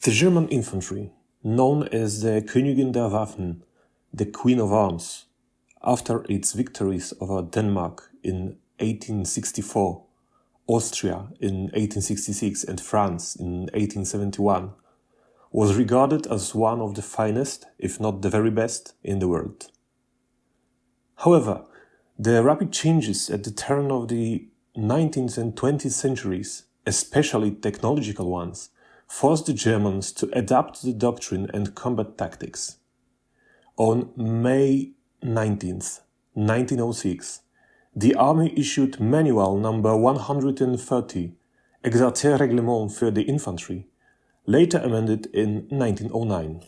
The German infantry, known as the Königin der Waffen, the Queen of Arms, after its victories over Denmark in 1864, Austria in 1866 and France in 1871, was regarded as one of the finest, if not the very best, in the world. However, the rapid changes at the turn of the 19th and 20th centuries, especially technological ones, forced the Germans to adapt the doctrine and combat tactics. On May 19th, 1906, the army issued Manual number 130, Exercierreglement für die Infantry, later amended in 1909.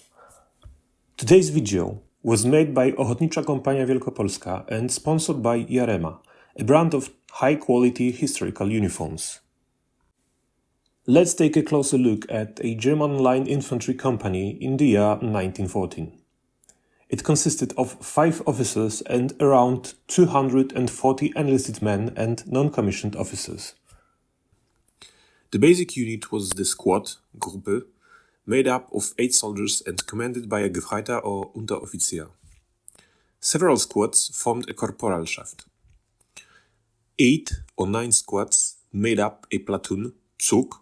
Today's video was made by Ochotnicza Kompania Wielkopolska and sponsored by Jarema, a brand of high-quality historical uniforms. Let's take a closer look at a German line infantry company in the year 1914. It consisted of 5 officers and around 240 enlisted men and non-commissioned officers. The basic unit was the squad, Gruppe, made up of 8 soldiers and commanded by a Gefreiter or Unteroffizier. Several squads formed a Korporalschaft. 8 or 9 squads made up a platoon, Zug,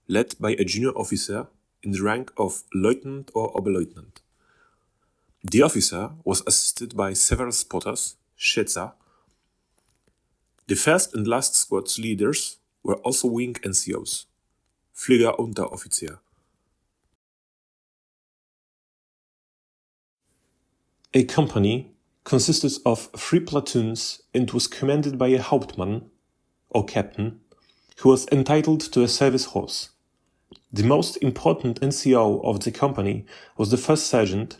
led by a junior officer in the rank of Lieutenant or Oberleutnant. The officer was assisted by several spotters, Schätzer. The first and last squad's leaders were also wing NCOs, Flieger-Unteroffizier. A company consisted of 3 platoons and was commanded by a Hauptmann, or captain, who was entitled to a service horse. The most important NCO of the company was the first sergeant,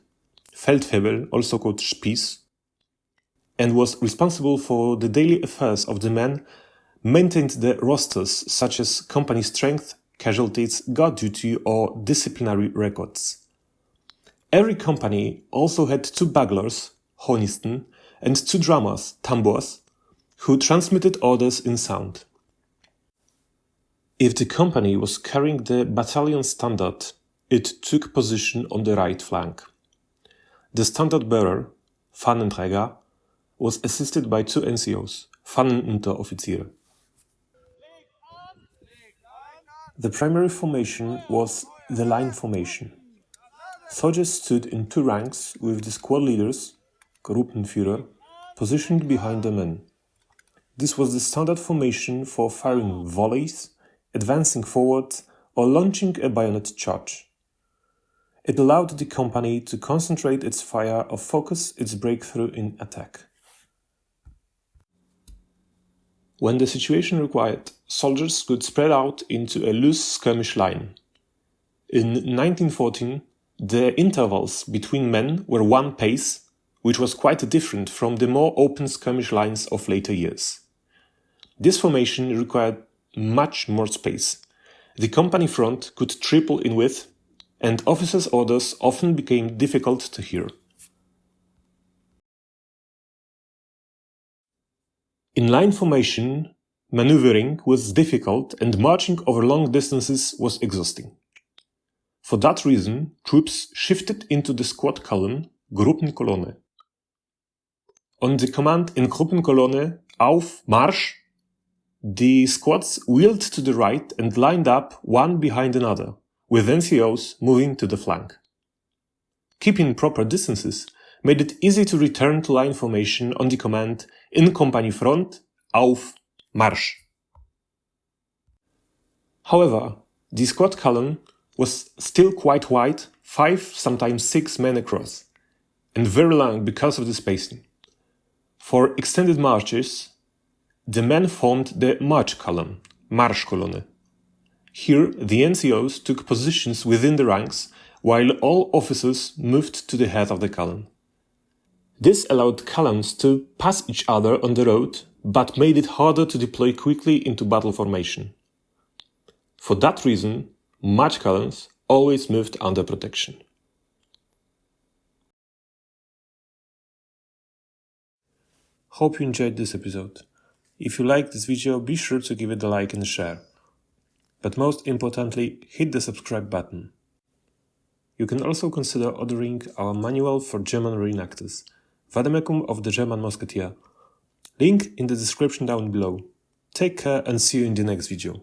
Feldwebel, also called Spieß, and was responsible for the daily affairs of the men, maintained the rosters such as company strength, casualties, guard duty, or disciplinary records. Every company also had 2 buglers, Hornisten, and 2 drummers, Tambours, who transmitted orders in sound. If the company was carrying the battalion standard, it took position on the right flank. The standard bearer, Fahnenträger, was assisted by 2 NCOs, Fahnenunteroffiziere. The primary formation was the line formation. Soldiers stood in 2 ranks with the squad leaders, Gruppenführer, positioned behind the men. This was the standard formation for firing volleys, advancing forward, or launching a bayonet charge. It allowed the company to concentrate its fire or focus its breakthrough in attack. When the situation required, soldiers could spread out into a loose skirmish line. In 1914, the intervals between men were 1 pace, which was quite different from the more open skirmish lines of later years. This formation required much more space. The company front could triple in width, and officers' orders often became difficult to hear. In line formation, maneuvering was difficult and marching over long distances was exhausting. For that reason, troops shifted into the squad column, Gruppenkolonne. On the command in Gruppenkolonne, Auf, Marsch, the squads wheeled to the right and lined up one behind another, with NCOs moving to the flank. Keeping proper distances made it easy to return to line formation on the command in Kompanie Front, Auf, Marsch. However, the squad column was still quite wide, 5, sometimes 6 men across, and very long because of the spacing. For extended marches, the men formed the march column, Marschkolonne. Here, the NCOs took positions within the ranks, while all officers moved to the head of the column. This allowed columns to pass each other on the road, but made it harder to deploy quickly into battle formation. For that reason, march columns always moved under protection. Hope you enjoyed this episode. If you liked this video, be sure to give it a like and a share. But most importantly, hit the subscribe button. You can also consider ordering our manual for German reenactors, Vademecum of the German Musketeer. Link in the description down below. Take care and see you in the next video.